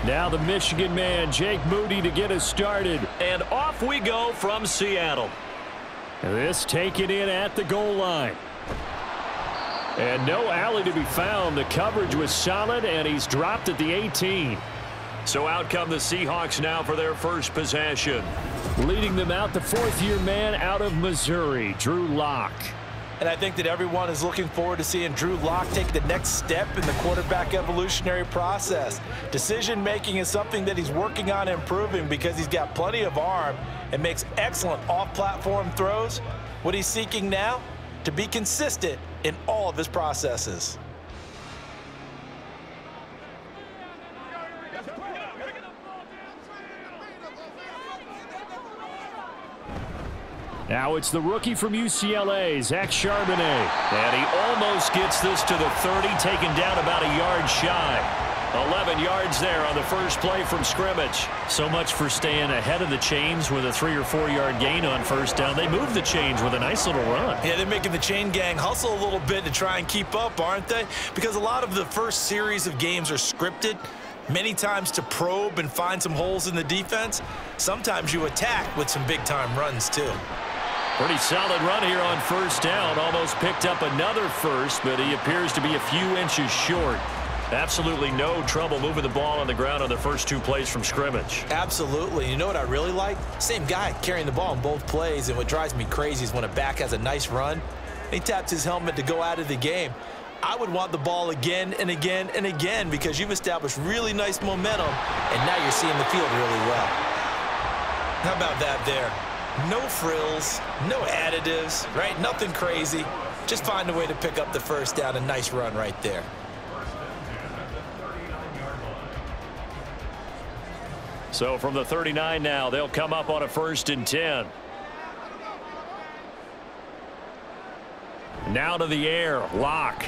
Now the Michigan man, Jake Moody, to get us started. And off we go from Seattle. This taken in at the goal line. And no alley to be found. The coverage was solid, and he's dropped at the 18. So out come the Seahawks now for their first possession. Leading them out, the fourth-year man out of Missouri, Drew Lock. And I think that everyone is looking forward to seeing Drew Lock take the next step in the quarterback evolutionary process. Decision-making is something that he's working on improving because he's got plenty of arm and makes excellent off-platform throws. What he's seeking now? To be consistent in all of his processes. Now it's the rookie from UCLA, Zach Charbonnet. And he almost gets this to the 30, taken down about a yard shy. 11 yards there on the first play from scrimmage. So much for staying ahead of the chains with a 3 or 4 yard gain on first down. They moved the chains with a nice little run. Yeah, they're making the chain gang hustle a little bit to try and keep up, aren't they? Because a lot of the first series of games are scripted, many times to probe and find some holes in the defense. Sometimes you attack with some big-time runs, too. Pretty solid run here on first down. Almost picked up another first, but he appears to be a few inches short. Absolutely no trouble moving the ball on the ground on the first 2 plays from scrimmage. Absolutely. You know what I really like? Same guy carrying the ball in both plays, and what drives me crazy is when a back has a nice run, he taps his helmet to go out of the game. I would want the ball again and again and again because you've established really nice momentum, and now you're seeing the field really well. How about that there? No frills, no additives, right? Nothing crazy. Just find a way to pick up the first down. A nice run right there. So from the 39 now, they'll come up on a 1st and 10. Now to the air, Lock.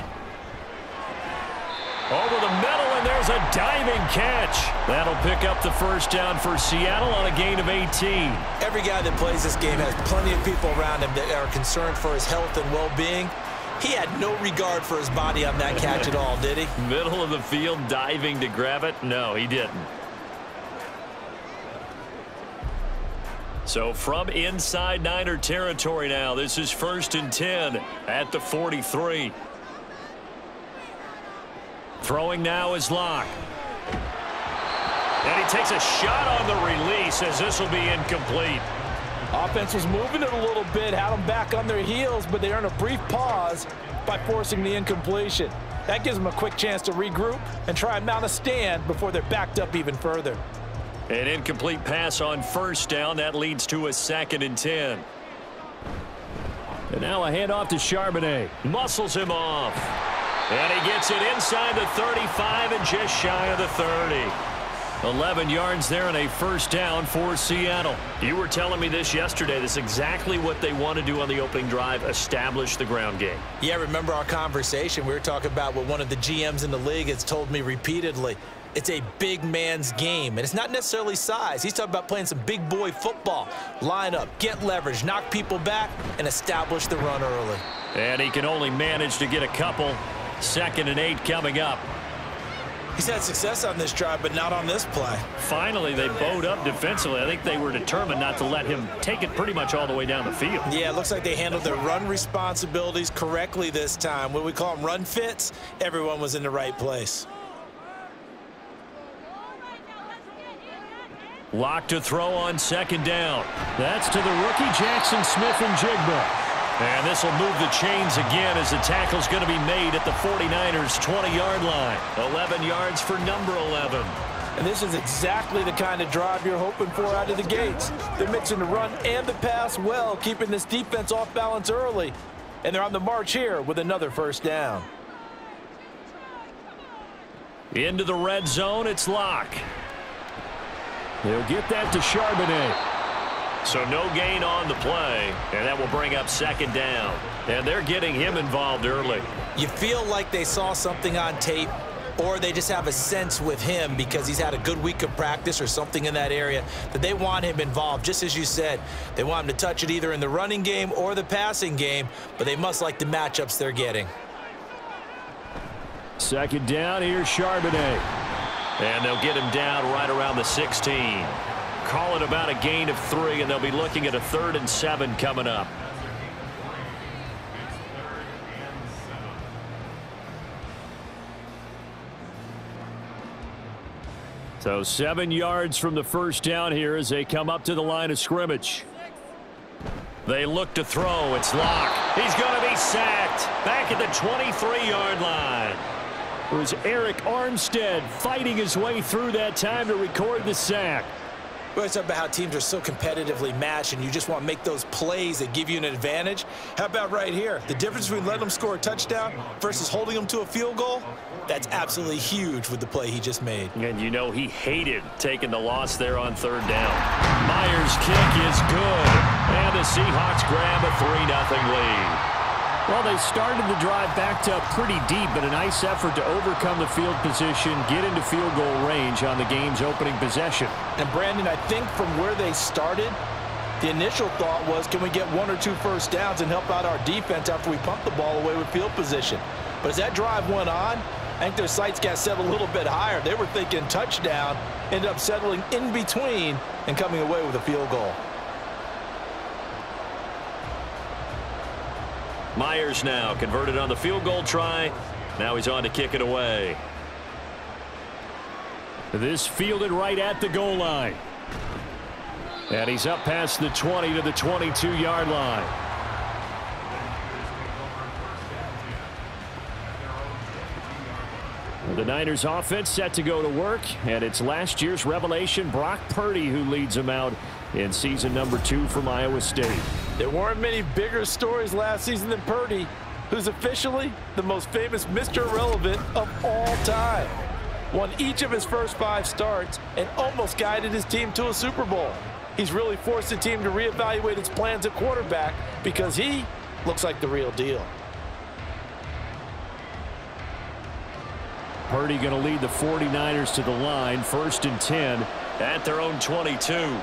Over the middle, and there's a diving catch. That'll pick up the first down for Seattle on a gain of 18. Every guy that plays this game has plenty of people around him that are concerned for his health and well-being. He had no regard for his body on that catch at all, did he? Middle of the field, diving to grab it? No, he didn't. So from inside Niner territory now, this is 1st and 10 at the 43. Throwing now is Lock. And he takes a shot on the release as this will be incomplete. Offense was moving it a little bit, had them back on their heels, but they earned a brief pause by forcing the incompletion. That gives them a quick chance to regroup and try and mount a stand before they're backed up even further. An incomplete pass on first down. That leads to a 2nd and 10. And now a handoff to Charbonnet. Muscles him off. And he gets it inside the 35 and just shy of the 30. 11 yards there and a first down for Seattle. You were telling me this yesterday. This is exactly what they want to do on the opening drive, establish the ground game. Yeah, remember our conversation. We were talking about what one of the GMs in the league has told me repeatedly. It's a big man's game, and it's not necessarily size. He's talking about playing some big boy football. Line up, get leverage, knock people back, and establish the run early. And he can only manage to get a couple. 2nd and 8 coming up. He's had success on this drive, but not on this play. Finally, they bowed up defensively. I think they were determined not to let him take it pretty much all the way down the field. Yeah, it looks like they handled their run responsibilities correctly this time. What we call them run fits, everyone was in the right place. Lock to throw on 2nd down. That's to the rookie Jackson Smith-Njigba. And this will move the chains again as the tackle's going to be made at the 49ers' 20-yard line. 11 yards for number 11. And this is exactly the kind of drive you're hoping for out of the gates. They're mixing the run and the pass well, keeping this defense off balance early. And they're on the march here with another first down. Into the red zone, it's Lock. They'll get that to Charbonnet. So no gain on the play, and that will bring up 2nd down. And they're getting him involved early. You feel like they saw something on tape, or they just have a sense with him because he's had a good week of practice or something in that area that they want him involved. Just as you said, they want him to touch it either in the running game or the passing game, but they must like the matchups they're getting. 2nd down, here's Charbonnet. And they'll get him down right around the 16. Call it about a gain of 3, and they'll be looking at a 3rd and 7 coming up. So 7 yards from the first down here as they come up to the line of scrimmage. They look to throw. It's Locke. He's going to be sacked back at the 23-yard line. It was Eric Armstead fighting his way through that time to record the sack. We always talk about how teams are so competitively matched and you just want to make those plays that give you an advantage. How about right here? The difference between letting them score a touchdown versus holding them to a field goal, that's absolutely huge with the play he just made. And you know he hated taking the loss there on 3rd down. Myers' kick is good. And the Seahawks grab a 3-0 lead. Well, they started the drive backed up pretty deep, but a nice effort to overcome the field position, get into field goal range on the game's opening possession. And, Brandon, I think from where they started, the initial thought was, can we get 1 or 2 first downs and help out our defense after we pump the ball away with field position? But as that drive went on, I think their sights got set a little bit higher. They were thinking touchdown, ended up settling in between and coming away with a field goal. Myers now converted on the field goal try. Now he's on to kick it away. This fielded right at the goal line. And he's up past the 20 to the 22-yard line. The Niners offense set to go to work, and it's last year's revelation Brock Purdy who leads them out in season number 2 from Iowa State. There weren't many bigger stories last season than Purdy, who's officially the most famous Mr. Irrelevant of all time. Won each of his first 5 starts and almost guided his team to a Super Bowl. He's really forced the team to reevaluate its plans at quarterback because he looks like the real deal. Purdy going to lead the 49ers to the line, 1st and 10 at their own 22.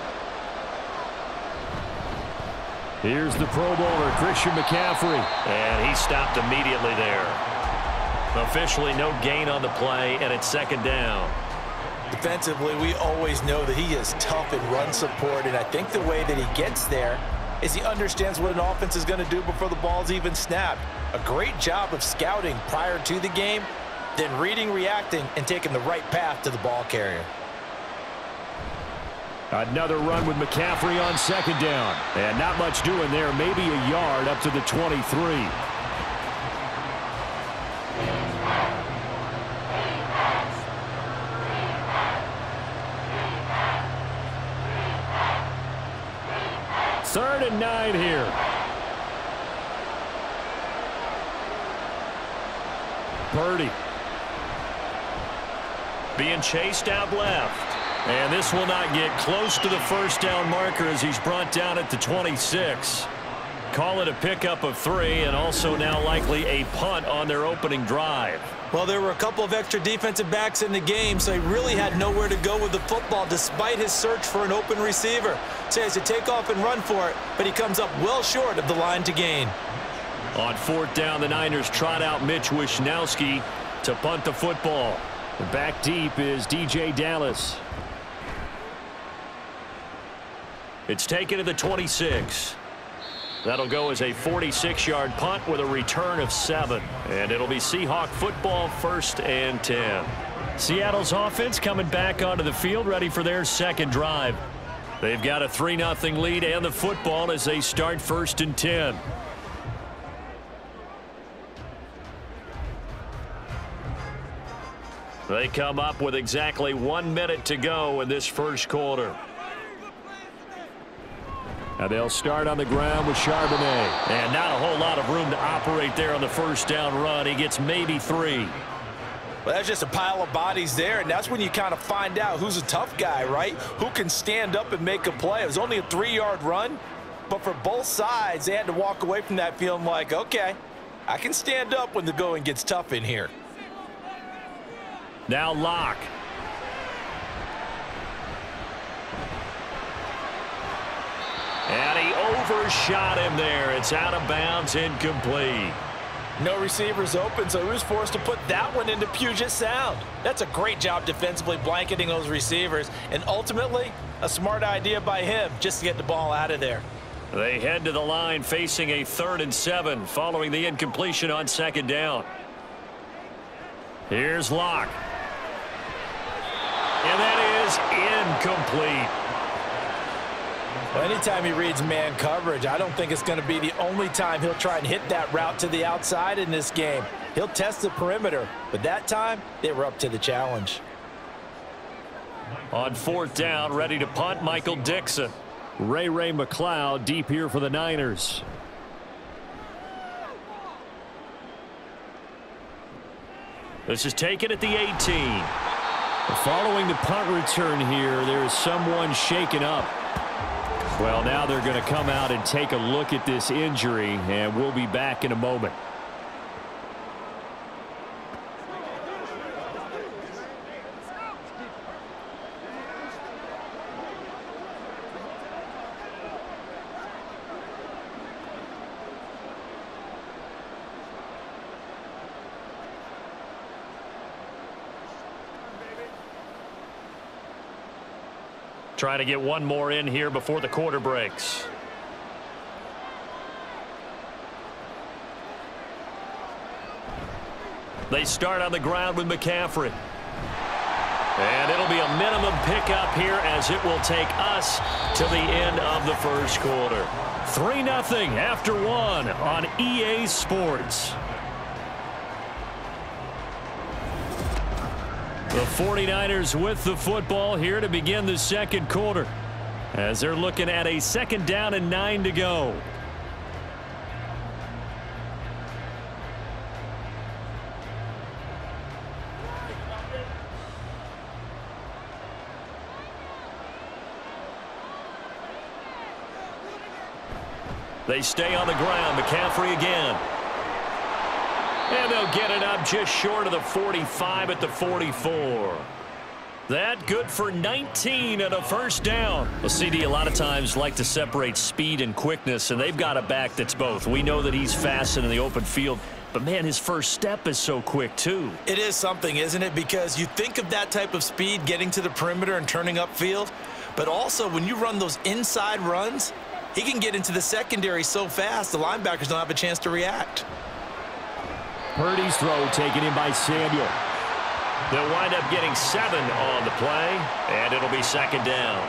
Here's the Pro Bowler, Christian McCaffrey. And he stopped immediately there. Officially no gain on the play, and it's 2nd down. Defensively, we always know that he is tough in run support, and I think the way that he gets there is he understands what an offense is going to do before the ball's even snapped. A great job of scouting prior to the game, then reading, reacting, and taking the right path to the ball carrier. Another run with McCaffrey on 2nd down. And not much doing there, maybe a yard up to the 23. Third and 9 here. Purdy. Being chased out left. And this will not get close to the first down marker as he's brought down at the 26. Call it a pickup of 3 and also now likely a punt on their opening drive. Well, there were a couple of extra defensive backs in the game, so he really had nowhere to go with the football despite his search for an open receiver. So he has to take off and run for it, but he comes up well short of the line to gain. On 4th down, the Niners trot out Mitch Wishnowski to punt the football. Back deep is DJ Dallas. It's taken to the 26. That'll go as a 46-yard punt with a return of 7. And it'll be Seahawk football, 1st and 10. Seattle's offense coming back onto the field, ready for their 2nd drive. They've got a 3-0 lead and the football as they start 1st and 10. They come up with exactly 1 minute to go in this first quarter. And they'll start on the ground with Charbonnet. And not a whole lot of room to operate there on the first down run. He gets maybe 3. Well, that's just a pile of bodies there, and that's when you kind of find out who's a tough guy, right? Who can stand up and make a play. It was only a 3-yard run, but for both sides, they had to walk away from that feeling like, okay, I can stand up when the going gets tough in here. Now Locke. And he overshot him there. It's out of bounds, incomplete. No receivers open, so he was forced to put that one into Puget Sound. That's a great job defensively blanketing those receivers, and ultimately, a smart idea by him just to get the ball out of there. They head to the line facing a 3rd and 7 following the incompletion on 2nd down. Here's Locke. And that is incomplete. Well, anytime he reads man coverage, I don't think it's going to be the only time he'll try and hit that route to the outside in this game. He'll test the perimeter, but that time, they were up to the challenge. On 4th down, ready to punt, Michael Dixon. Ray McLeod deep here for the Niners. This is taken at the 18. Following the punt return here, there is someone shaken up. Well, now they're going to come out and take a look at this injury, and we'll be back in a moment. Trying to get one more in here before the quarter breaks. They start on the ground with McCaffrey. And it'll be a minimum pickup here as it will take us to the end of the first quarter. 3-0 after 1 on EA Sports. The 49ers with the football here to begin the second quarter, as they're looking at a 2nd down and 9 to go. They stay on the ground. McCaffrey again. And they'll get it up just short of the 45 at the 44. That good for 19 and a 1st down. Well, CD a lot of times like to separate speed and quickness, and they've got a back that's both. We know that he's fast in the open field, but, man, his first step is so quick, too. It is something, isn't it? Because you think of that type of speed getting to the perimeter and turning upfield, but also when you run those inside runs, he can get into the secondary so fast the linebackers don't have a chance to react. Purdy's throw taken in by Samuel. They'll wind up getting 7 on the play, and it'll be 2nd down.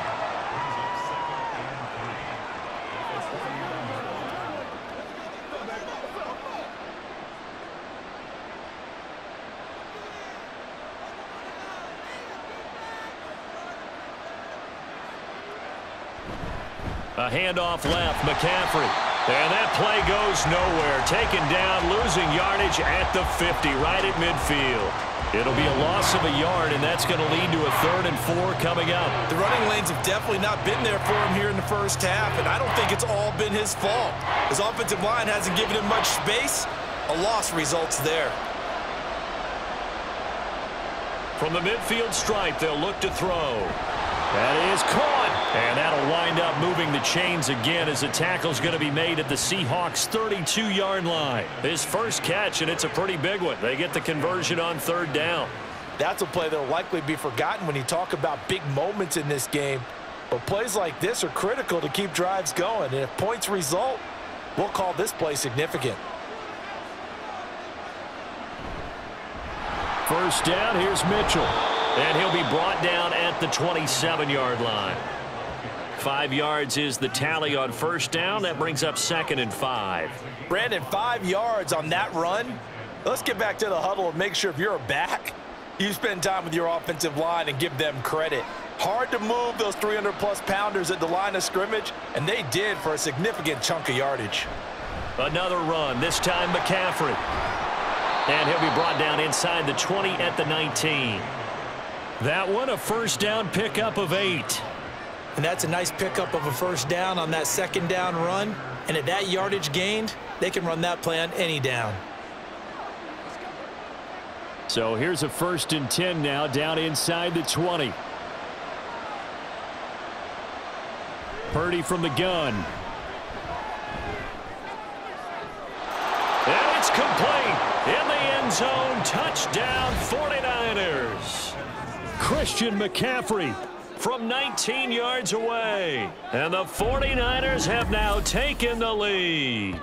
A handoff left, McCaffrey. And that play goes nowhere. Taken down, losing yardage at the 50, right at midfield. It'll be a loss of a yard, and that's going to lead to a 3rd and 4 coming up. The running lanes have definitely not been there for him here in the first half, and I don't think it's all been his fault. His offensive line hasn't given him much space. A loss results there. From the midfield stripe, they'll look to throw. That is caught. And that'll wind up moving the chains again as the tackle's going to be made at the Seahawks' 32-yard line. His first catch, and it's a pretty big one. They get the conversion on 3rd down. That's a play that will likely be forgotten when you talk about big moments in this game. But plays like this are critical to keep drives going. And if points result, we'll call this play significant. 1st down, here's Mitchell. And he'll be brought down at the 27-yard line. 5 yards is the tally on 1st down. That brings up 2nd and 5. Brandon, 5 yards on that run. Let's get back to the huddle and make sure if you're a back, you spend time with your offensive line and give them credit. Hard to move those 300-plus pounders at the line of scrimmage, and they did for a significant chunk of yardage. Another run, this time McCaffrey. And he'll be brought down inside the 20 at the 19. That one, a 1st down pickup of 8. And that's a nice pickup of a 1st down on that 2nd down run. And at that yardage gained, they can run that play on any down. So here's a 1st and 10 now, down inside the 20. Purdy from the gun. And it's complete. zone. Touchdown, 49ers. Christian McCaffrey from 19 yards away. And the 49ers have now taken the lead.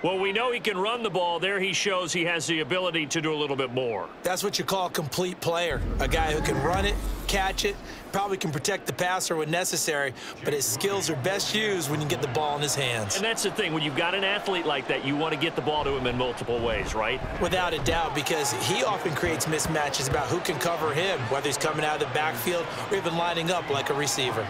Well, we know he can run the ball. There he shows he has the ability to do a little bit more. That's what you call a complete player. A guy who can run it, catch it, probably can protect the passer when necessary, but his skills are best used when you get the ball in his hands. And that's the thing. When you've got an athlete like that, you want to get the ball to him in multiple ways, right? Without a doubt, because he often creates mismatches about who can cover him, whether he's coming out of the backfield or even lining up like a receiver.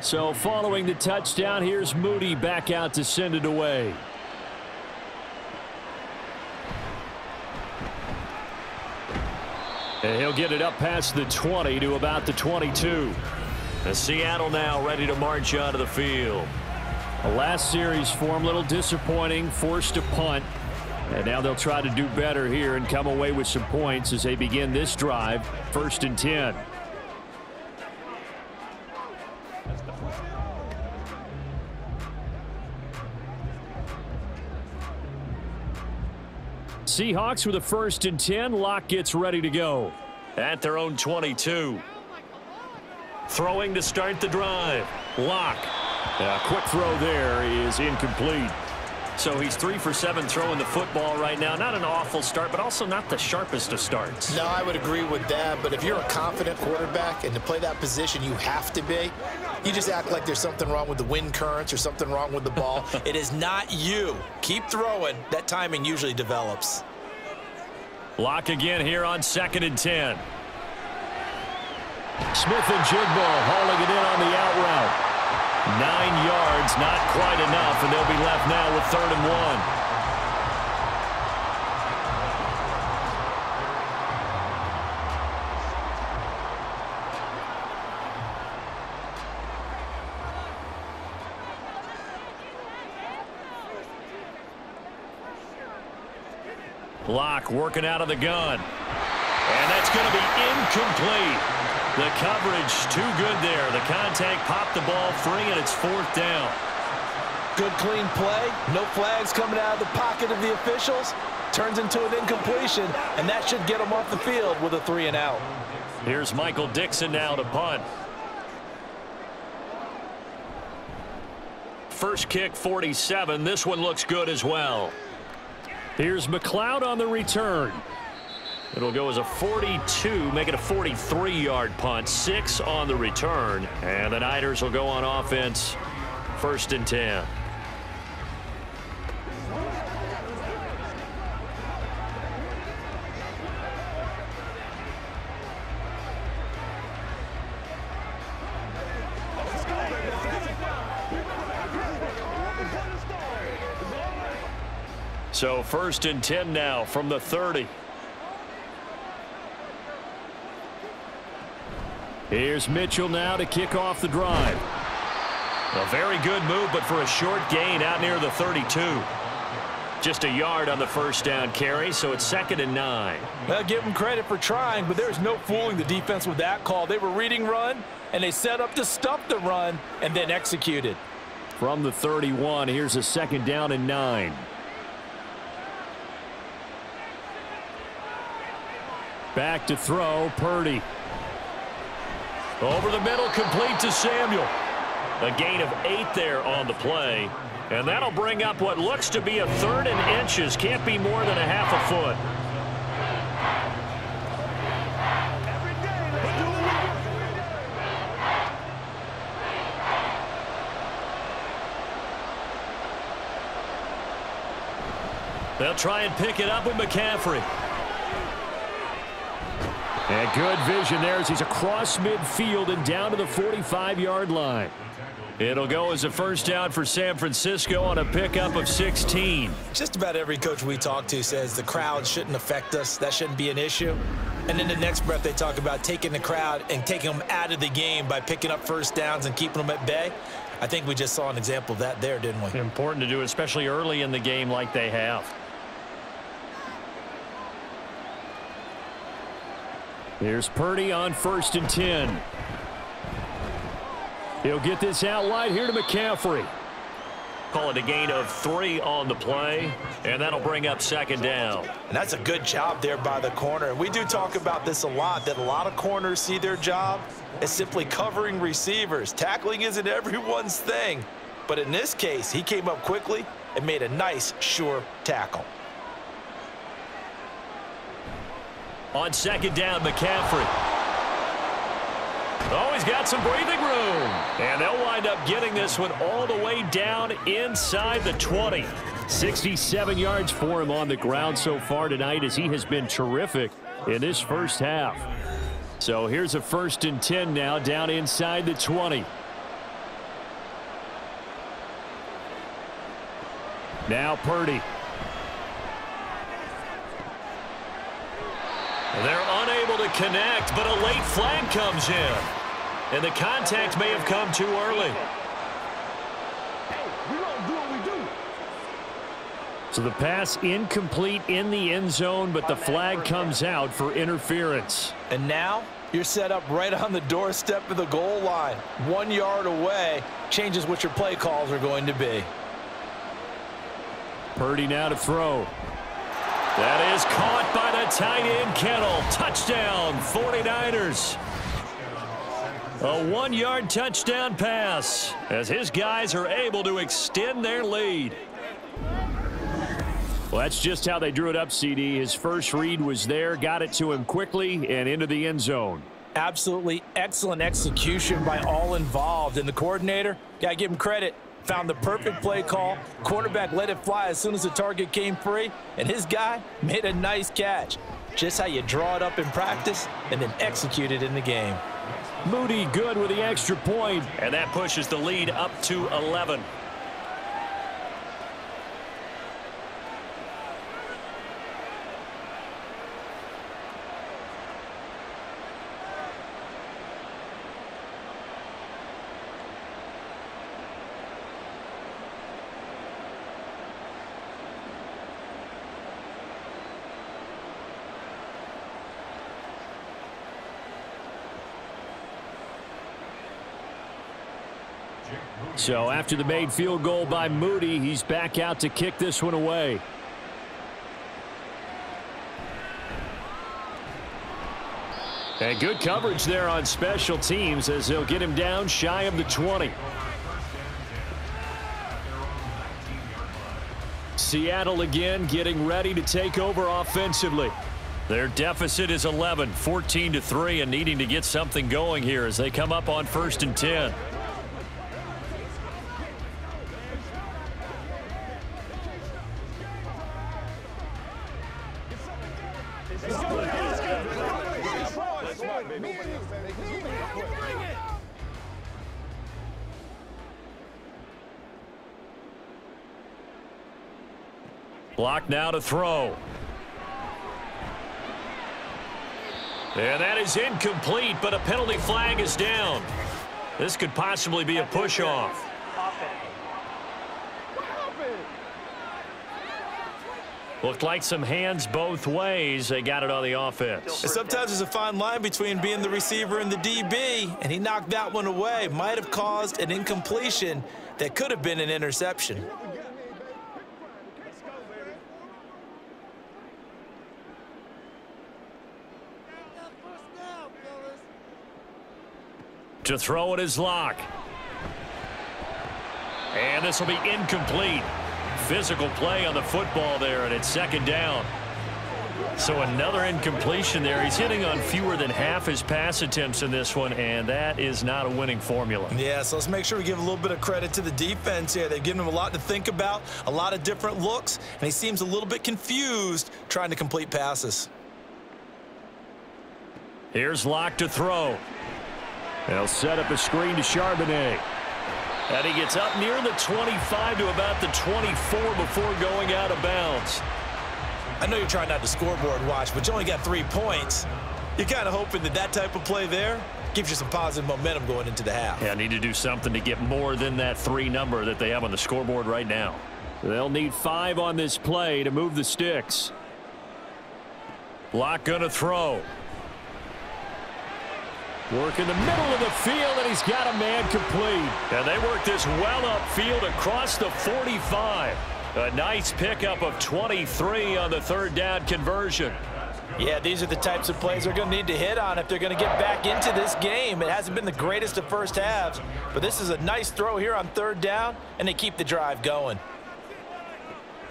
So following the touchdown, here's Moody back out to send it away. And he'll get it up past the 20 to about the 22. And Seattle now ready to march onto the field. The last series for him, a little disappointing, forced a punt. And now they'll try to do better here and come away with some points as they begin this drive, 1st and 10. Seahawks with a 1st and 10. Locke gets ready to go. At their own 22. Throwing to start the drive. Locke. A quick throw there is incomplete. So he's 3 for 7 throwing the football right now. Not an awful start, but also not the sharpest of starts. No, I would agree with that. But if you're a confident quarterback and to play that position, you have to be. You just act like there's something wrong with the wind currents or something wrong with the ball. It is not you. Keep throwing. That timing usually develops. Locke again here on 2nd and 10. Smith and Jigbo hauling it in on the out route. 9 yards, not quite enough, and they'll be left now with 3rd and 1. Locke working out of the gun. And that's going to be incomplete. The coverage too good there. The contact popped the ball free, and it's 4th down. Good clean play. No flags coming out of the pocket of the officials. Turns into an incompletion, and that should get them off the field with a 3 and out. Here's Michael Dixon now to punt. First kick, 47. This one looks good as well. Here's McLeod on the return. It'll go as a 42, make it a 43-yard punt. 6 on the return. And the Niners will go on offense. 1st and 10. So 1st and 10 now from the 30. Here's Mitchell now to kick off the drive. A very good move, but for a short gain out near the 32. Just a yard on the 1st down carry, so it's 2nd and 9. Well, give them credit for trying, but there's no fooling the defense with that call. They were reading run, and they set up to stuff the run and then executed. From the 31, here's a 2nd down and 9. Back to throw, Purdy. Over the middle, complete to Samuel. A gain of 8 there on the play. And that'll bring up what looks to be a 3rd and inches. Can't be more than a half a foot. They'll try and pick it up with McCaffrey. And good vision there as he's across midfield and down to the 45-yard line. It'll go as a first down for San Francisco on a pickup of 16. Just about every coach we talk to says the crowd shouldn't affect us. That shouldn't be an issue. And in the next breath, they talk about taking the crowd and taking them out of the game by picking up first downs and keeping them at bay. I think we just saw an example of that there, didn't we? Important to do, especially early in the game like they have. Here's Purdy on 1st and 10. He'll get this out wide here to McCaffrey. Call it a gain of 3 on the play, and that'll bring up 2nd down. And that's a good job there by the corner. And we do talk about this a lot, that a lot of corners see their job as simply covering receivers. Tackling isn't everyone's thing. But in this case, he came up quickly and made a nice, sure tackle. On 2nd down, McCaffrey. Oh, he's got some breathing room. And they'll wind up getting this one all the way down inside the 20. 67 yards for him on the ground so far tonight as he has been terrific in this first half. So here's a 1st and 10 now down inside the 20. Now Purdy. They're unable to connect, but a late flag comes in. And the contact may have come too early. So the pass incomplete in the end zone, but the flag comes out for interference. And now you're set up right on the doorstep of the goal line. 1 yard away changes what your play calls are going to be. Purdy now to throw. That is caught by the tight end, Kittle. Touchdown, 49ers. A 1-yard touchdown pass as his guys are able to extend their lead. Well, that's just how they drew it up, CD. His first read was there, got it to him quickly and into the end zone. Absolutely excellent execution by all involved. And the coordinator, got to give him credit, found the perfect play call. Quarterback let it fly as soon as the target came free, and his guy made a nice catch. Just how you draw it up in practice and then execute it in the game. Moody good with the extra point. And that pushes the lead up to 11. So after the made field goal by Moody, he's back out to kick this one away. And good coverage there on special teams as they'll get him down shy of the 20. Seattle again getting ready to take over offensively. Their deficit is 11, 14-3, and needing to get something going here as they come up on 1st and 10. Block now to throw. And that is incomplete, but a penalty flag is down. This could possibly be a push-off. Looked like some hands both ways. They got it on the offense. And sometimes there's a fine line between being the receiver and the DB, and he knocked that one away. Might have caused an incompletion that could have been an interception. To throw it is Lock. And this will be incomplete. Physical play on the football there, and it's 2nd down. So another incompletion there. He's hitting on fewer than half his pass attempts in this one, and that is not a winning formula. Yeah, so let's make sure we give a little bit of credit to the defense here. They've given him a lot to think about, a lot of different looks, and he seems a little bit confused trying to complete passes. Here's Locke to throw. They'll set up a screen to Charbonnet. And he gets up near the 25 to about the 24 before going out of bounds. I know you're trying not to scoreboard watch, but you only got 3 points. You're kind of hoping that that type of play there gives you some positive momentum going into the half. Yeah, need to do something to get more than that 3 number that they have on the scoreboard right now. They'll need 5 on this play to move the sticks. Locke gonna throw. Work in the middle of the field, and he's got a man complete. And they work this well upfield across the 45. A nice pickup of 23 on the 3rd down conversion. Yeah, these are the types of plays they're going to need to hit on if they're going to get back into this game. It hasn't been the greatest of first halves, but this is a nice throw here on 3rd down, and they keep the drive going.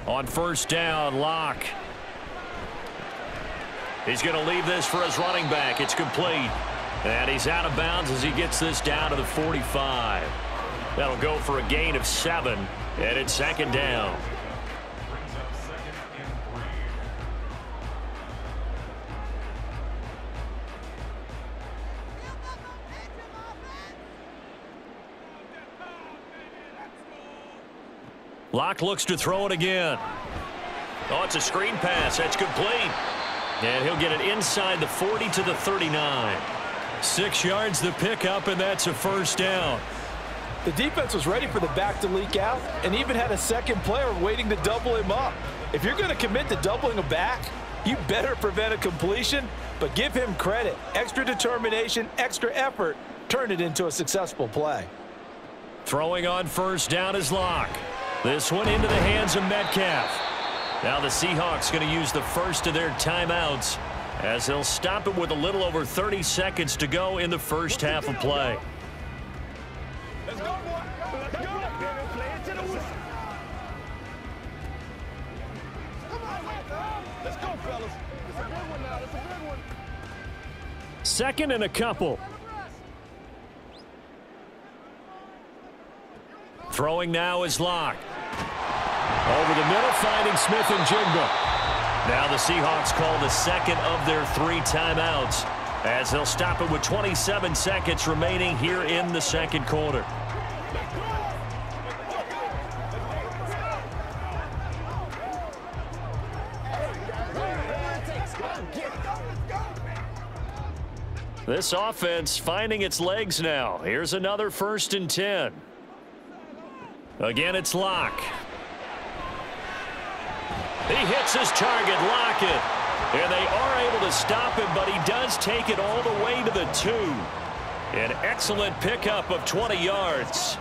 On 1st down, Locke. He's going to leave this for his running back. It's complete. And he's out of bounds as he gets this down to the 45. That'll go for a gain of 7, and it's 2nd down. Locke looks to throw it again. Oh, it's a screen pass. That's complete. And he'll get it inside the 40 to the 39. 6 yards the pickup, and that's a 1st down. The defense was ready for the back to leak out and even had a second player waiting to double him up. If you're going to commit to doubling a back, you better prevent a completion, but give him credit. Extra determination, extra effort, turn it into a successful play. Throwing on 1st down is Locke. This one into the hands of Metcalf. Now the Seahawks going to use the first of their timeouts as they'll stop it with a little over 30 seconds to go in the first half of play. Let's go, boy. Let's go. Play it to the whistle. Come on, let's go, fellas. It's a good one now. It's a good one. 2nd and a couple. Throwing now is Locke. Over the middle, finding Smith and Jigba. Now the Seahawks call the 2nd of their 3 timeouts as they'll stop it with 27 seconds remaining here in the 2nd quarter. This offense finding its legs now. Here's another 1st and 10. Again, it's Locke. He hits his target, Lockett. And they are able to stop him, but he does take it all the way to the 2. An excellent pickup of 20 yards.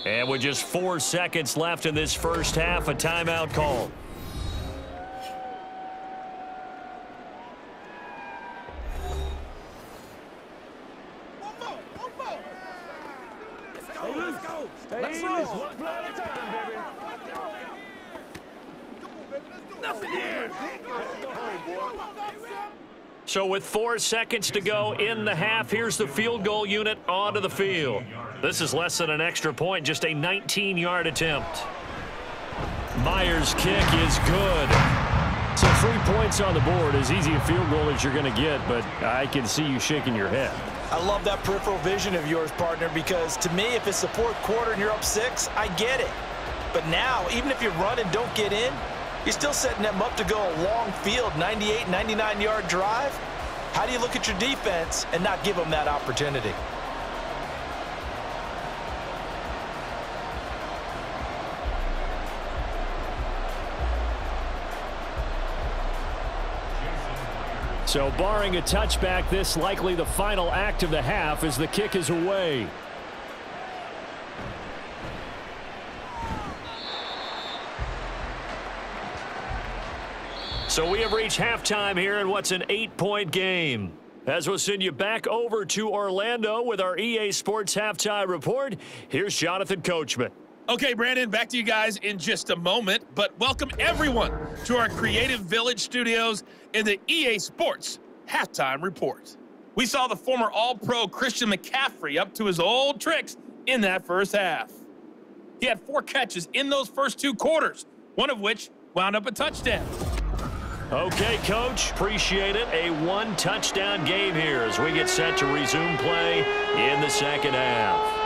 And with just 4 seconds left in this first half, a timeout call. So with 4 seconds to go in the half, here's the field goal unit onto the field. This is less than an extra point, just a 19-yard attempt. Myers' kick is good. So 3 points on the board, as easy a field goal as you're going to get, but I can see you shaking your head. I love that peripheral vision of yours, partner, because to me, if it's the 4th quarter and you're up 6, I get it. But now, even if you run and don't get in, you're still setting them up to go a long field, 98, 99-yard drive. How do you look at your defense and not give them that opportunity? So barring a touchback, this likely the final act of the half as the kick is away. So we have reached halftime here in what's an 8-point game. As we'll send you back over to Orlando with our EA Sports Halftime Report, here's Jonathan Coachman. Okay, Brandon, back to you guys in just a moment, but welcome everyone to our Creative Village studios in the EA Sports Halftime Report. We saw the former All-Pro Christian McCaffrey up to his old tricks in that first half. He had 4 catches in those first 2 quarters, one of which wound up a touchdown. Okay, Coach, appreciate it. A 1-touchdown game here as we get set to resume play in the second half.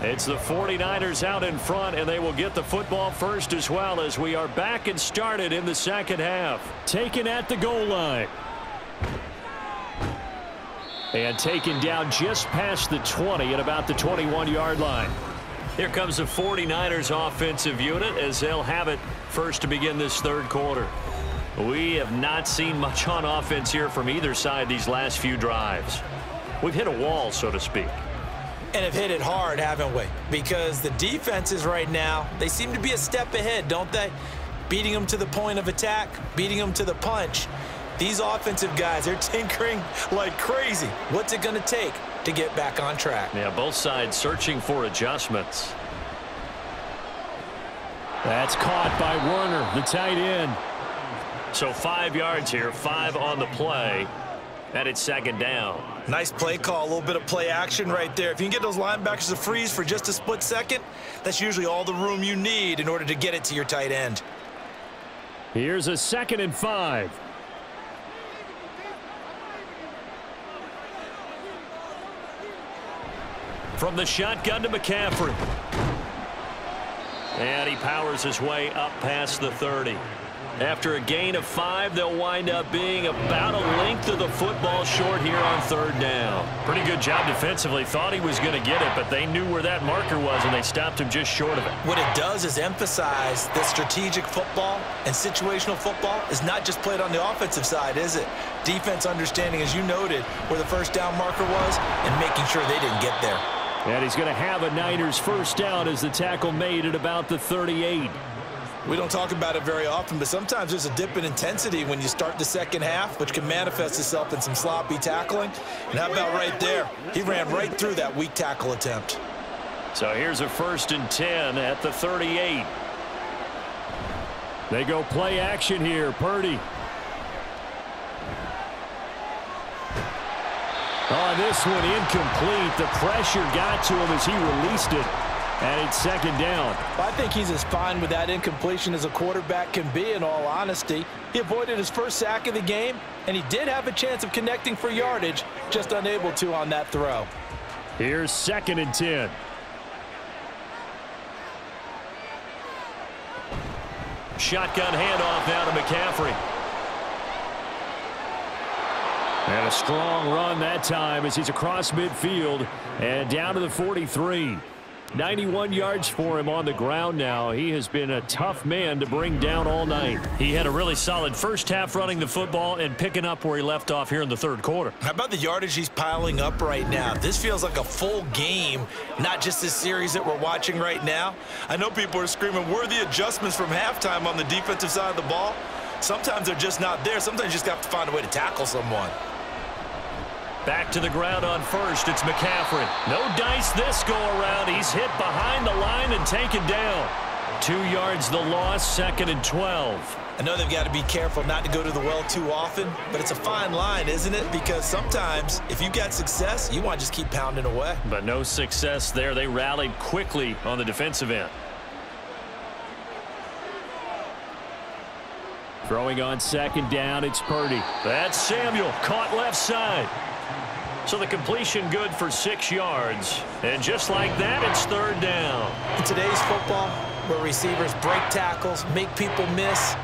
It's the 49ers out in front, and they will get the football first as well as we are back and started in the second half. Taken at the goal line. And taken down just past the 20 at about the 21-yard line. Here comes the 49ers offensive unit as they'll have it first to begin this third quarter. We have not seen much on offense here from either side these last few drives. We've hit a wall, so to speak. And have hit it hard, haven't we? Because the defenses right now, they seem to be a step ahead, don't they? Beating them to the point of attack, beating them to the punch. These offensive guys, they're tinkering like crazy. What's it going to take to get back on track? Yeah, both sides searching for adjustments. That's caught by Werner, the tight end. So 5 yards here, 5 on the play, and it's second down. Nice play call, a little bit of play action right there. If you can get those linebackers to freeze for just a split second, that's usually all the room you need in order to get it to your tight end. Here's a 2nd and 5. From the shotgun to McCaffrey. And he powers his way up past the 30. After a gain of 5, they'll wind up being about a length of the football short here on third down. Pretty good job defensively. Thought he was going to get it, but they knew where that marker was, and they stopped him just short of it. What it does is emphasize that strategic football and situational football is not just played on the offensive side, is it? Defense understanding, as you noted, where the first down marker was and making sure they didn't get there. And he's going to have a Niners first down as the tackle made at about the 38. We don't talk about it very often, but sometimes there's a dip in intensity when you start the second half, which can manifest itself in some sloppy tackling. And how about right there? He ran right through that weak tackle attempt. So here's a 1st and 10 at the 38. They go play action here. Purdy. On this one, incomplete. The pressure got to him as he released it. And it's second down. I think he's as fine with that incompletion as a quarterback can be, in all honesty. He avoided his first sack of the game, and he did have a chance of connecting for yardage, just unable to on that throw. Here's 2nd and 10. Shotgun handoff now to McCaffrey. And a strong run that time as he's across midfield and down to the 43. 91 yards for him on the ground now. He has been a tough man to bring down all night. He had a really solid first half running the football and picking up where he left off here in the third quarter. How about the yardage he's piling up right now? This feels like a full game, not just this series that we're watching right now. I know people are screaming, where are the adjustments from halftime on the defensive side of the ball? Sometimes they're just not there. Sometimes you just have to find a way to tackle someone. Back to the ground on first. It's McCaffrey. No dice this go-around. He's hit behind the line and taken down. 2 yards the loss, 2nd and 12. I know they've got to be careful not to go to the well too often, but it's a fine line, isn't it? Because sometimes if you got success, you want to just keep pounding away. But no success there. They rallied quickly on the defensive end. Throwing on 2nd down, it's Purdy. That's Samuel, caught left side. So the completion good for 6 yards. And just like that, it's third down. In today's football, where receivers break tackles, make people miss,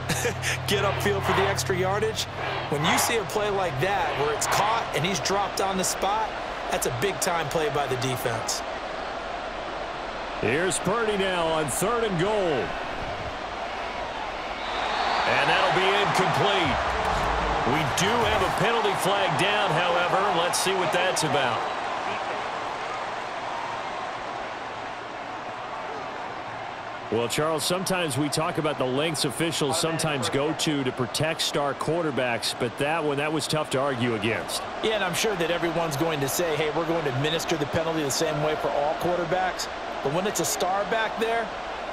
get upfield for the extra yardage, when you see a play like that where it's caught and he's dropped on the spot, that's a big-time play by the defense. Here's Purdy now on 3rd and goal. And that'll be incomplete. We do have a penalty flag down, however. Let's see what that's about. Well, Charles, sometimes we talk about the lengths officials sometimes go to protect star quarterbacks, but that was tough to argue against. Yeah, and I'm sure that everyone's going to say, hey, we're going to administer the penalty the same way for all quarterbacks. But when it's a star back there,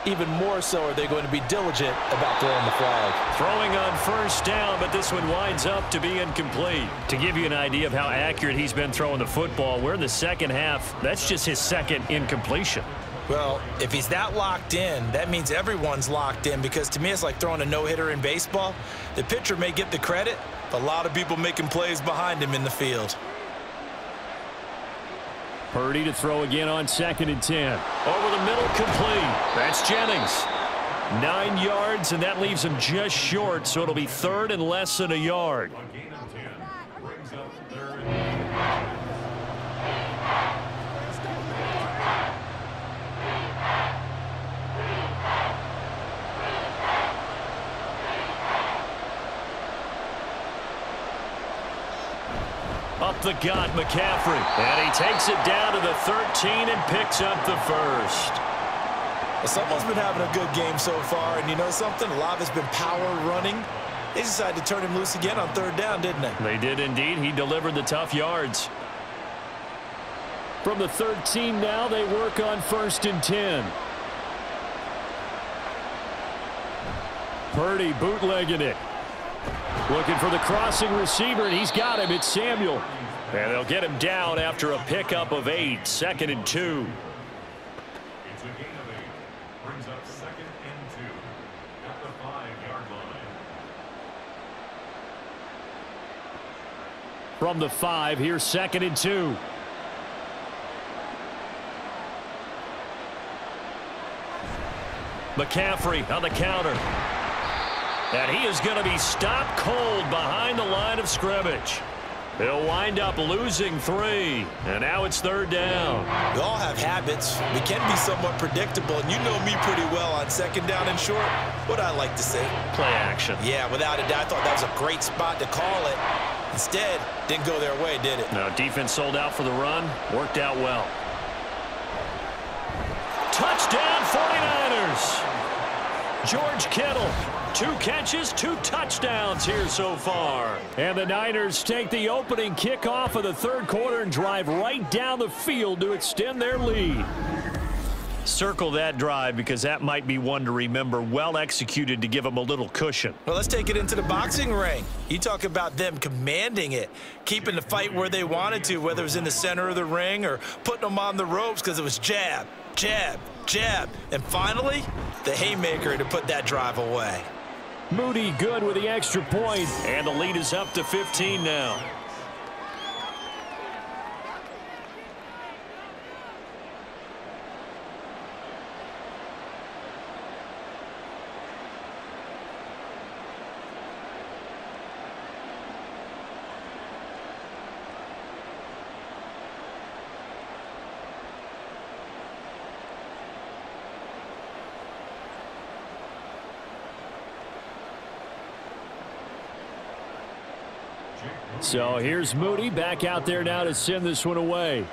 even more so are they going to be diligent about throwing the flag. Throwing on first down, but this one winds up to be incomplete. To give you an idea of how accurate he's been throwing the football, we're in the second half. That's just his second incompletion. Well, if he's that locked in, that means everyone's locked in, because to me it's like throwing a no-hitter in baseball. The pitcher may get the credit, but a lot of people making plays behind him in the field. Purdy to throw again on 2nd and 10. Over the middle, complete. That's Jennings. 9 yards, and that leaves him just short, so it'll be 3rd and less than a yard. Up the gut, McCaffrey. And he takes it down to the 13 and picks up the first. Well, someone's been having a good game so far, and you know something? A lot of it's been power running. They decided to turn him loose again on 3rd down, didn't they? They did indeed. He delivered the tough yards. From the 13 now, they work on 1st and 10. Purdy bootlegging it. Looking for the crossing receiver, and he's got him. It's Samuel. And they'll get him down after a pickup of 8. 2nd and 2. It's a gain of 8. Brings up 2nd and 2 at the 5-yard line. From the 5, here's 2nd and 2. McCaffrey on the counter. And he is going to be stopped cold behind the line of scrimmage. They'll wind up losing 3. And now it's 3rd down. We all have habits. We can be somewhat predictable, and you know me pretty well on 2nd down and short. What I like to say? Play action. Yeah, without a doubt, I thought that was a great spot to call it. Instead, didn't go their way, did it? No, defense sold out for the run. Worked out well. Touchdown 49ers. George Kittle. 2 catches, 2 touchdowns here so far. And the Niners take the opening kickoff of the 3rd quarter and drive right down the field to extend their lead. Circle that drive, because that might be one to remember. Well executed to give them a little cushion. Well, let's take it into the boxing ring. You talk about them commanding it, keeping the fight where they wanted to, whether it was in the center of the ring or putting them on the ropes, because it was jab, jab, jab. And finally, the haymaker to put that drive away. Moody good with the extra point. And the lead is up to 15 now. So here's Moody back out there now to send this one away.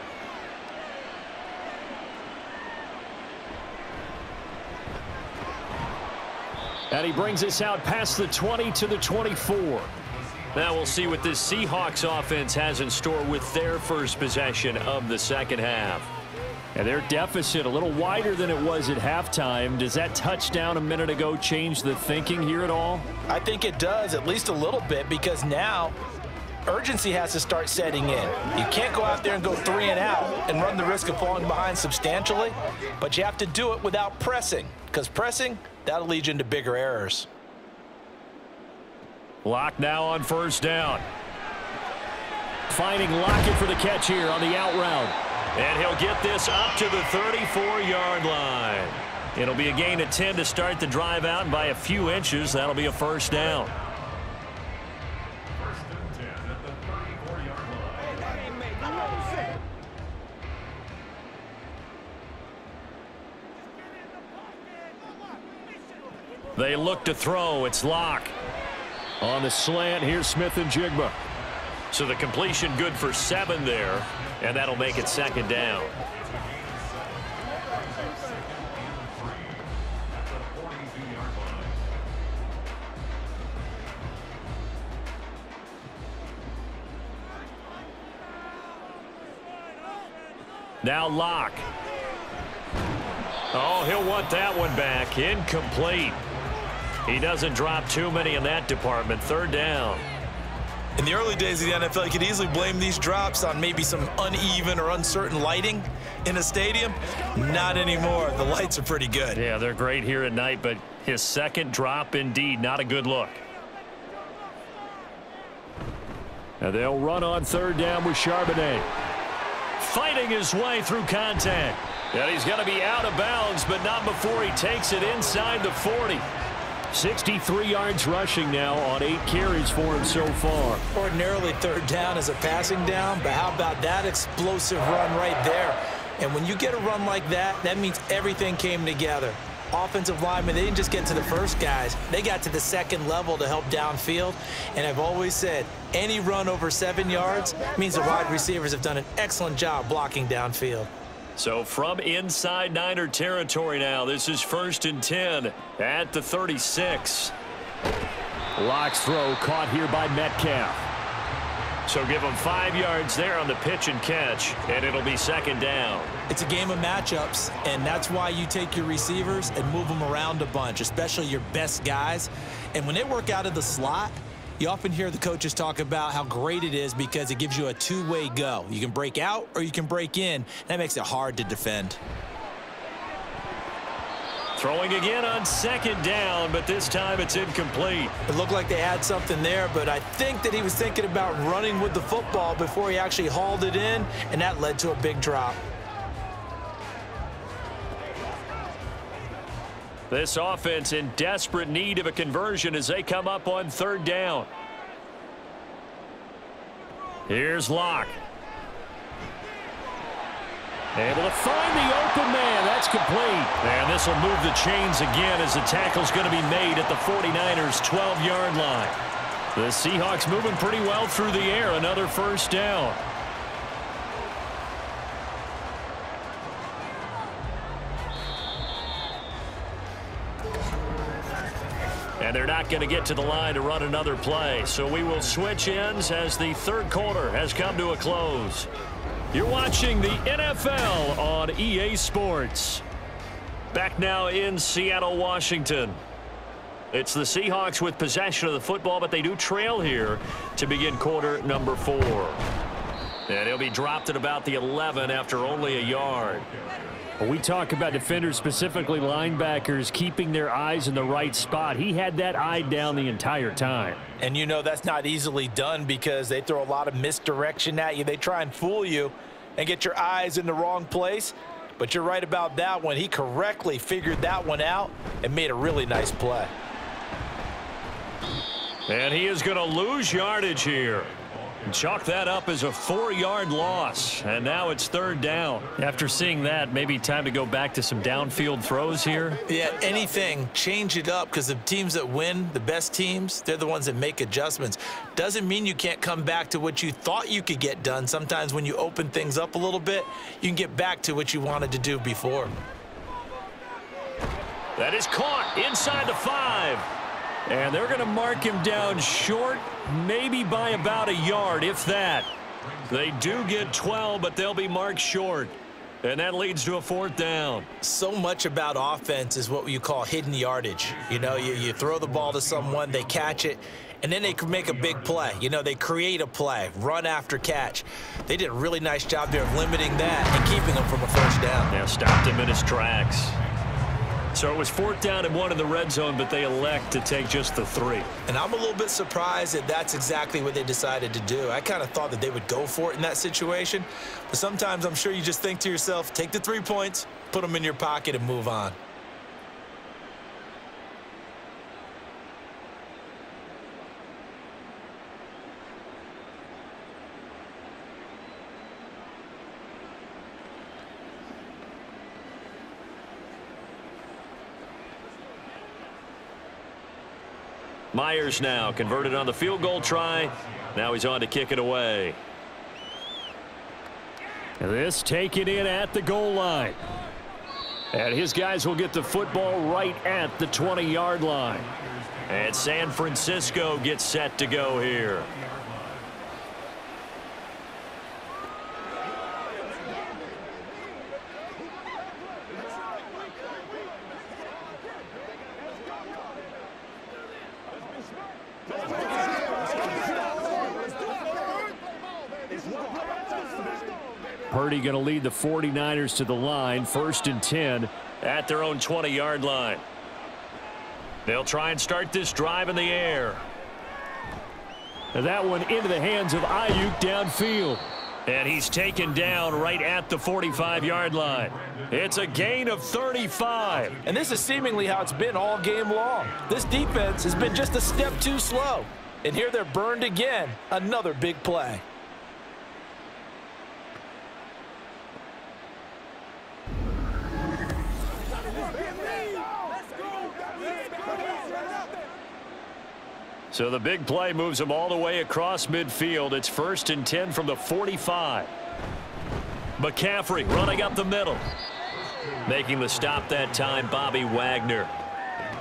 And he brings us out past the 20 to the 24. Now we'll see what this Seahawks offense has in store with their first possession of the 2nd half. And their deficit a little wider than it was at halftime. Does that touchdown a minute ago change the thinking here at all? I think it does, at least a little bit, because now urgency has to start setting in. You can't go out there and go 3 and out and run the risk of falling behind substantially, but you have to do it without pressing, because pressing, that'll lead you into bigger errors. Lock now on 1st down. Finding Lockett for the catch here on the out route. And he'll get this up to the 34-yard line. It'll be a gain of 10 to start the drive out, and by a few inches, that'll be a 1st down. 1st and 10 at the 34-yard line. They look to throw. It's Locke. On the slant, here's Smith and Jigba. So the completion good for 7 there, and that'll make it 2nd down. Now Locke. Oh, he'll want that one back. Incomplete. He doesn't drop too many in that department. Third down. In the early days of the NFL, you could easily blame these drops on maybe some uneven or uncertain lighting in a stadium. Not anymore. The lights are pretty good. Yeah, they're great here at night, but his second drop, indeed, not a good look. And they'll run on third down with Charbonnet. Fighting his way through contact. And he's going to be out of bounds, but not before he takes it inside the 40. 63 yards rushing now on 8 carries for him so far. Ordinarily, third down is a passing down, but how about that explosive run right there? And when you get a run like that, that means everything came together. Offensive linemen, they didn't just get to the first guys. They got to the second level to help downfield. And I've always said, any run over 7 yards means the wide receivers have done an excellent job blocking downfield. So from inside Niner territory now, this is 1st and 10 at the 36. Locke's throw caught here by Metcalf. So give him 5 yards there on the pitch and catch, and it'll be 2nd down. It's a game of matchups, and that's why you take your receivers and move them around a bunch, especially your best guys. And when they work out of the slot, you often hear the coaches talk about how great it is because it gives you a two-way go. You can break out or you can break in. That makes it hard to defend. Throwing again on 2nd down, but this time it's incomplete. It looked like they had something there, but I think that he was thinking about running with the football before he actually hauled it in, and that led to a big drop. This offense in desperate need of a conversion as they come up on 3rd down. Here's Locke. Able to find the open man. That's complete. And this will move the chains again as the tackle's going to be made at the 49ers' 12-yard line. The Seahawks moving pretty well through the air. Another 1st down. And they're not going to get to the line to run another play. So we will switch ends as the 3rd quarter has come to a close. You're watching the NFL on EA Sports. Back now in Seattle, Washington. It's the Seahawks with possession of the football, but they do trail here to begin quarter number 4. And he'll be dropped at about the 11 after only a yard. We talk about defenders, specifically linebackers, keeping their eyes in the right spot. He had that eye down the entire time. And you know that's not easily done because they throw a lot of misdirection at you. They try and fool you and get your eyes in the wrong place. But you're right about that one. He correctly figured that one out and made a really nice play. And he is going to lose yardage here. Chalk that up as a 4-yard loss, and now it's 3rd down. After seeing that, maybe time to go back to some downfield throws here. Yeah, anything, change it up because the teams that win, the best teams, they're the ones that make adjustments. Doesn't mean you can't come back to what you thought you could get done. Sometimes when you open things up a little bit, you can get back to what you wanted to do before. That is caught inside the 5. And they're going to mark him down short, maybe by about a yard, if that. They do get 12, but they'll be marked short. And that leads to a 4th down. So much about offense is what you call hidden yardage. You know, you throw the ball to someone, they catch it, and then they can make a big play. You know, they create a play, run after catch. They did a really nice job there of limiting that and keeping him from a 1st down. Now stopped him in his tracks. So it was 4th down and 1 in the red zone, but they elect to take just the 3. And I'm a little bit surprised that that's exactly what they decided to do. I kind of thought that they would go for it in that situation. But sometimes I'm sure you just think to yourself, take the 3 points, put them in your pocket, and move on. Myers now converted on the field goal try. Now he's on to kick it away. This taken in at the goal line. And his guys will get the football right at the 20-yard line. And San Francisco gets set to go here. Purdy going to lead the 49ers to the line, 1st and 10 at their own 20-yard line. They'll try and start this drive in the air. And that one into the hands of Ayuk downfield. And he's taken down right at the 45-yard line. It's a gain of 35. And this is seemingly how it's been all game long. This defense has been just a step too slow. And here they're burned again. Another big play. So the big play moves them all the way across midfield. It's 1st and 10 from the 45. McCaffrey running up the middle. Making the stop that time, Bobby Wagner.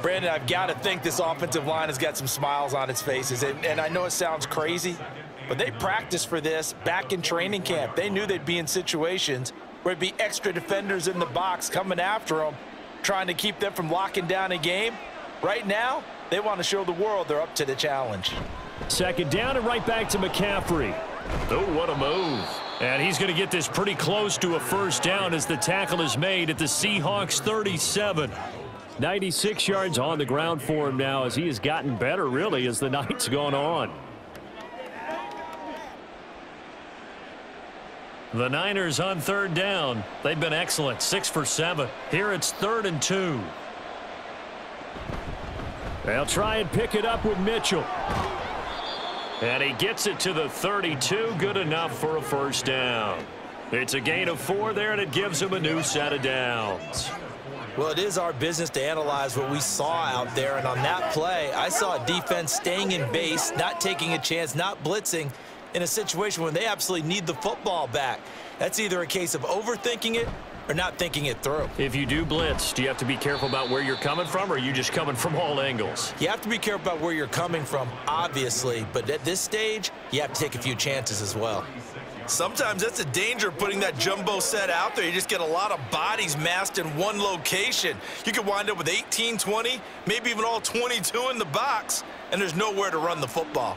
Brandon, I've got to think this offensive line has got some smiles on its faces. And I know it sounds crazy, but they practiced for this back in training camp. They knew they'd be in situations where it'd be extra defenders in the box coming after them, trying to keep them from locking down a game. Right now, they want to show the world they're up to the challenge. 2nd down and right back to McCaffrey. Oh, what a move. And he's going to get this pretty close to a 1st down as the tackle is made at the Seahawks 37. 96 yards on the ground for him now as he has gotten better, really, as the night's gone on. The Niners on 3rd down. They've been excellent, 6 for 7. Here it's 3rd and 2. They'll try and pick it up with Mitchell. And he gets it to the 32. Good enough for a 1st down. It's a gain of 4 there, and it gives him a new set of downs. Well, it is our business to analyze what we saw out there. And on that play, I saw a defense staying in base, not taking a chance, not blitzing in a situation when they absolutely need the football back. That's either a case of overthinking it or not thinking it through. If you do blitz, do you have to be careful about where you're coming from, or are you just coming from all angles? You have to be careful about where you're coming from, obviously, but at this stage, you have to take a few chances as well. Sometimes that's a danger putting that jumbo set out there. You just get a lot of bodies massed in one location. You could wind up with 18, 20, maybe even all 22 in the box, and there's nowhere to run the football.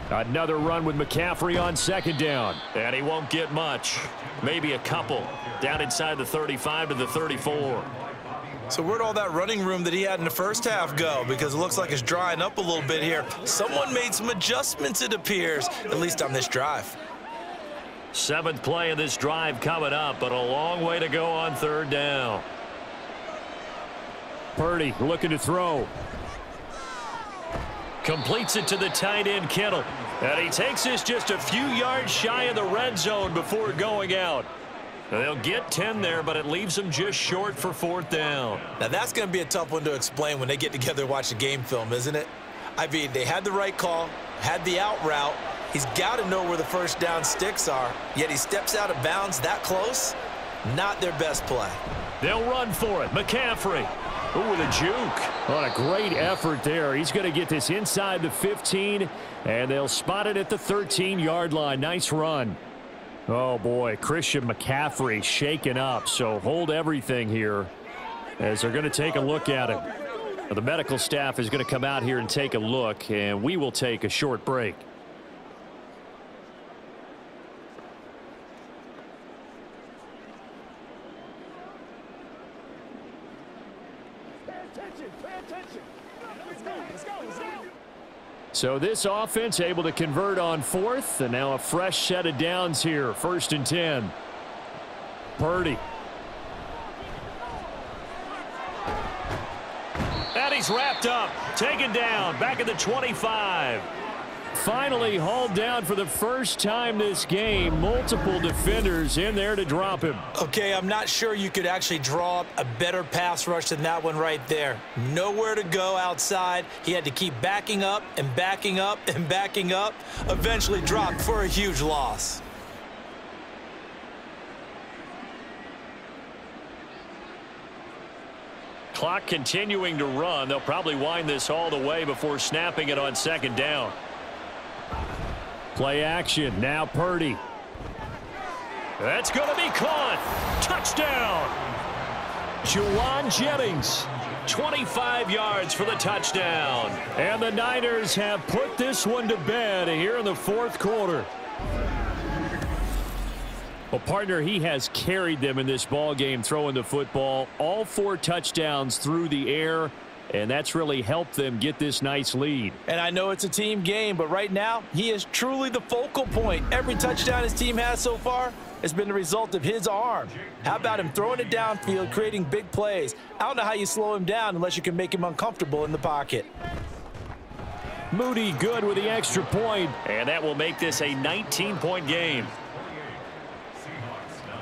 Another run with McCaffrey on 2nd down. And he won't get much. Maybe a couple. Down inside the 35 to the 34. So where'd all that running room that he had in the first half go? Because it looks like it's drying up a little bit here. Someone made some adjustments, it appears, at least on this drive. 7th play of this drive coming up, but a long way to go on 3rd down. Purdy looking to throw. Completes it to the tight end, Kittle. And he takes this just a few yards shy of the red zone before going out. They'll get 10 there, but it leaves them just short for 4th down. Now, that's going to be a tough one to explain when they get together and watch the game film, isn't it? I mean, they had the right call, had the out route. He's got to know where the 1st down sticks are, yet he steps out of bounds that close. Not their best play. They'll run for it. McCaffrey. Ooh, with a juke. What a great effort there. He's going to get this inside the 15, and they'll spot it at the 13-yard line. Nice run. Oh, boy, Christian McCaffrey shaken up, so hold everything here as they're going to take a look at him. The medical staff is going to come out here and take a look, and we will take a short break. So this offense able to convert on 4th, and now a fresh set of downs here. 1st and 10. Purdy. And he's wrapped up, taken down, back at the 25. Finally hauled down for the first time this game. Multiple defenders in there to drop him. Okay, I'm not sure you could actually draw up a better pass rush than that one right there. Nowhere to go outside. He had to keep backing up and backing up and backing up. Eventually dropped for a huge loss. Clock continuing to run. They'll probably wind this all the way before snapping it on 2nd down. Play action. Now Purdy. That's going to be caught. Touchdown. Juwan Jennings. 25 yards for the touchdown. And the Niners have put this one to bed here in the fourth quarter. Well, partner, he has carried them in this ball game throwing the football. All 4 touchdowns through the air, and that's really helped them get this nice lead. And I know it's a team game, but right now, he is truly the focal point. Every touchdown his team has so far has been the result of his arm. How about him throwing it downfield, creating big plays? I don't know how you slow him down unless you can make him uncomfortable in the pocket. Moody good with the extra point. And that will make this a 19-point game. Seahawks 9.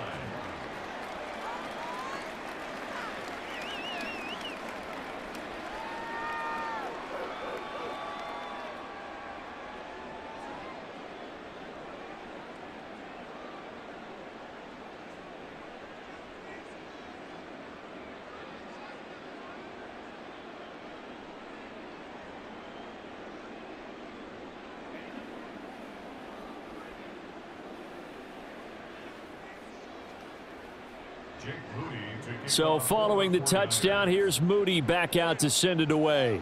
So following the touchdown, here's Moody back out to send it away.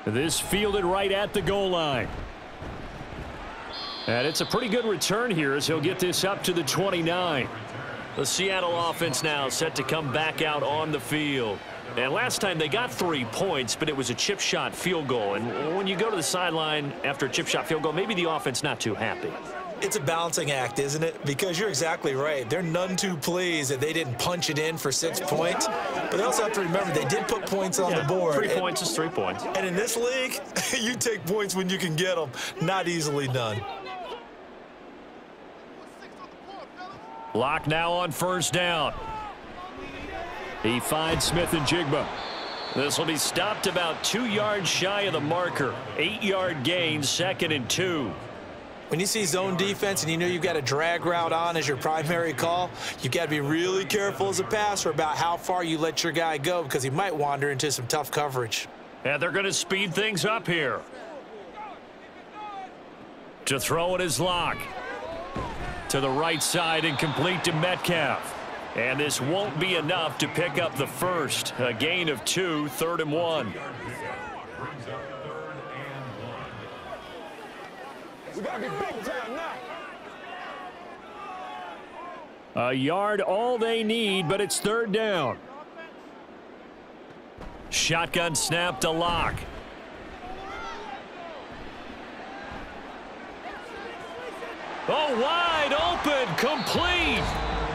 This fielded right at the goal line. And it's a pretty good return here as he'll get this up to the 29. The Seattle offense now set to come back out on the field. And last time they got 3 points, but it was a chip shot field goal. And when you go to the sideline after a chip shot field goal, maybe the offense not too happy. It's a balancing act, isn't it? Because you're exactly right. They're none too pleased that they didn't punch it in for 6 points. But they also have to remember they did put points on the board. 3 points is 3 points. And in this league, you take points when you can get them. Not easily done. Lock now on first down. He finds Smith and Jigba. This will be stopped about 2 yards shy of the marker. 8-yard gain, 2nd and 2. When you see zone defense and you know you've got a drag route on as your primary call, you've got to be really careful as a passer about how far you let your guy go because he might wander into some tough coverage. And they're going to speed things up here. To throw it is Lock. To the right side and complete to Metcalf. And this won't be enough to pick up the first. A gain of 2, 3rd and 1. We gotta be big time now. A yard all they need, but it's 3rd down. Shotgun snap to Lock. Oh, wide open, complete.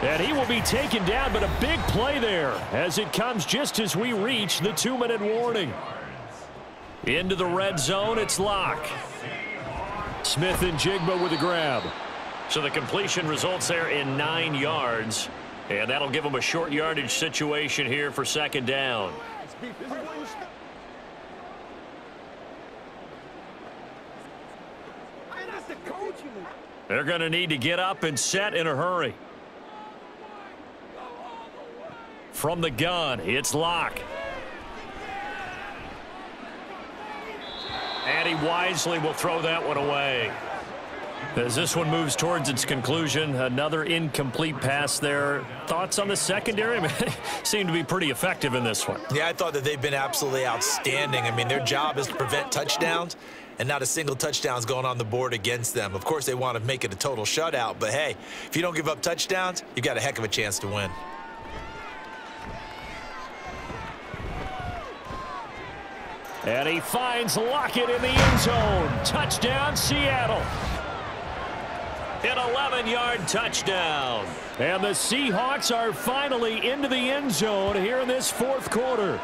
And he will be taken down, but a big play there as it comes just as we reach the 2-minute warning. Into the red zone, it's Lock. Smith and Jigba with a grab. So the completion results there in 9 yards. And that'll give them a short yardage situation here for 2nd down. They're going to need to get up and set in a hurry. From the gun, it's Lock. And he wisely will throw that one away. As this one moves towards its conclusion, another incomplete pass there. Thoughts on the secondary? I mean, seem to be pretty effective in this one. Yeah, I thought that they've been absolutely outstanding. I mean, their job is to prevent touchdowns, and not a single touchdown's going on the board against them. Of course, they want to make it a total shutout, but hey, if you don't give up touchdowns, you got a heck of a chance to win. And he finds Lockett in the end zone. Touchdown, Seattle. An 11-yard touchdown. And the Seahawks are finally into the end zone here in this 4th quarter.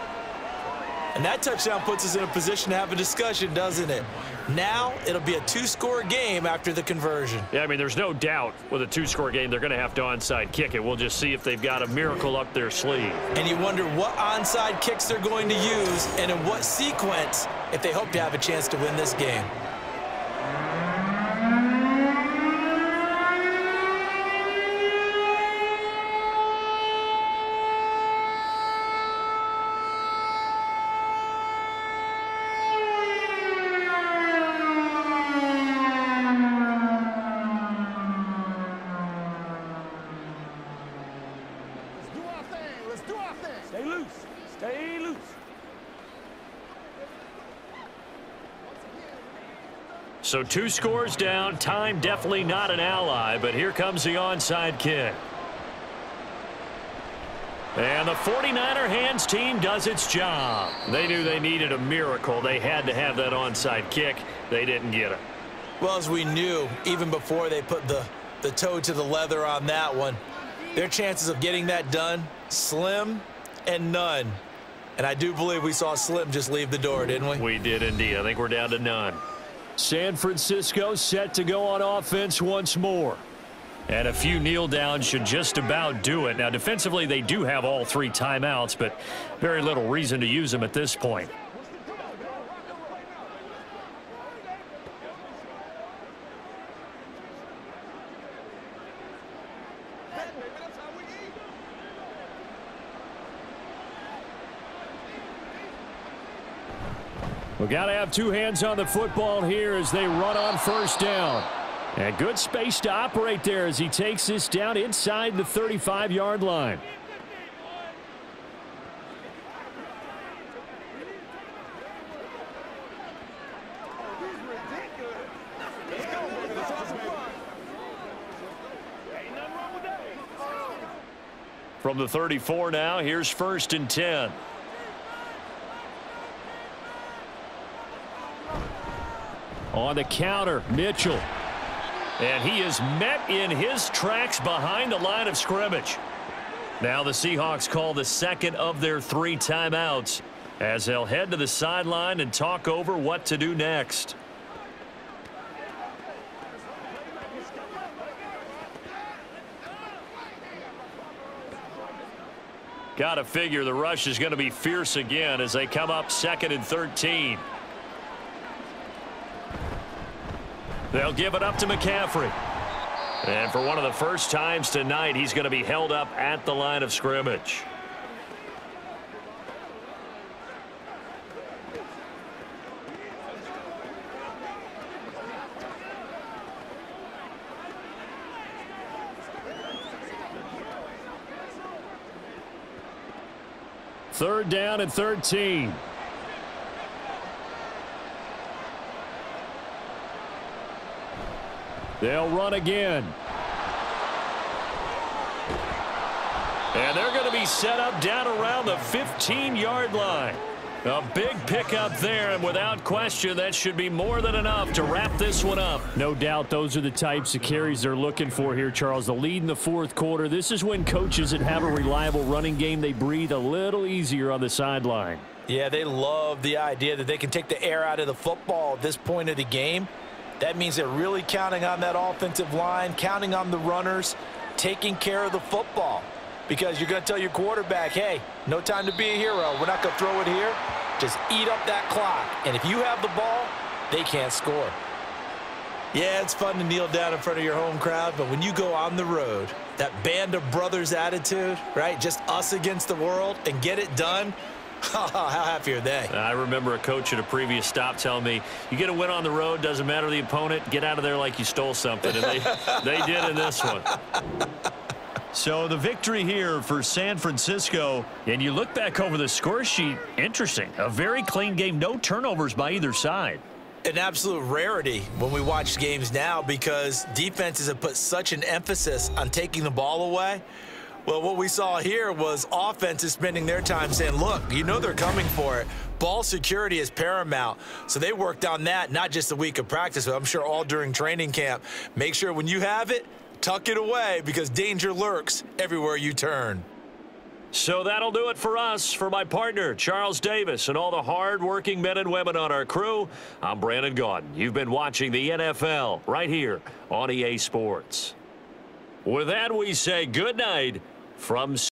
And that touchdown puts us in a position to have a discussion, doesn't it? Now it'll be a 2-score game after the conversion. Yeah, I mean, there's no doubt with a 2-score game, they're going to have to onside kick it. We'll just see if they've got a miracle up their sleeve. And you wonder what onside kicks they're going to use and in what sequence if they hope to have a chance to win this game. do our thing. Stay loose. Stay loose. So 2 scores down. Time definitely not an ally, but here comes the onside kick. And the 49er hands team does its job. They knew they needed a miracle. They had to have that onside kick. They didn't get it. Well, as we knew, even before they put the toe to the leather on that one, their chances of getting that done, slim and none. And I do believe we saw Slim just leave the door, didn't we? We did indeed. I think we're down to none. San Francisco set to go on offense once more. And a few kneel downs should just about do it. Now, defensively, they do have all 3 timeouts, but very little reason to use them at this point. We got to have 2 hands on the football here as they run on first down. And good space to operate there as he takes this down inside the 35-yard line. From the 34 now, here's 1st and 10. On the counter, Mitchell. And he is met in his tracks behind the line of scrimmage. Now the Seahawks call the second of their 3 timeouts as they'll head to the sideline and talk over what to do next. Got to figure the rush is going to be fierce again as they come up 2nd and 13. They'll give it up to McCaffrey. And for one of the first times tonight, he's going to be held up at the line of scrimmage. Third down and 13. They'll run again. And they're going to be set up down around the 15-yard line. A big pickup there, and without question, that should be more than enough to wrap this one up. No doubt those are the types of carries they're looking for here, Charles. The lead in the 4th quarter. This is when coaches that have a reliable running game, they breathe a little easier on the sideline. Yeah, they love the idea that they can take the air out of the football at this point of the game. That means they're really counting on that offensive line, counting on the runners, taking care of the football. Because you're going to tell your quarterback, hey, no time to be a hero. We're not going to throw it here. Just eat up that clock. And if you have the ball, they can't score. Yeah, it's fun to kneel down in front of your home crowd, but when you go on the road, that band of brothers attitude, right, just us against the world and get it done, how happy are they? I remember a coach at a previous stop telling me, you get a win on the road, doesn't matter the opponent, get out of there like you stole something. And they did in this one. So the victory here for San Francisco. And you look back over the score sheet, interesting. A very clean game, no turnovers by either side. An absolute rarity when we watch games now because defenses have put such an emphasis on taking the ball away. Well, what we saw here was offenses spending their time saying, look, you know they're coming for it. Ball security is paramount. So they worked on that, not just a week of practice, but I'm sure all during training camp. Make sure when you have it, tuck it away because danger lurks everywhere you turn. So that'll do it for us. For my partner, Charles Davis, and all the hard-working men and women on our crew, I'm Brandon Gaudin. You've been watching the NFL right here on EA Sports. With that, we say good night from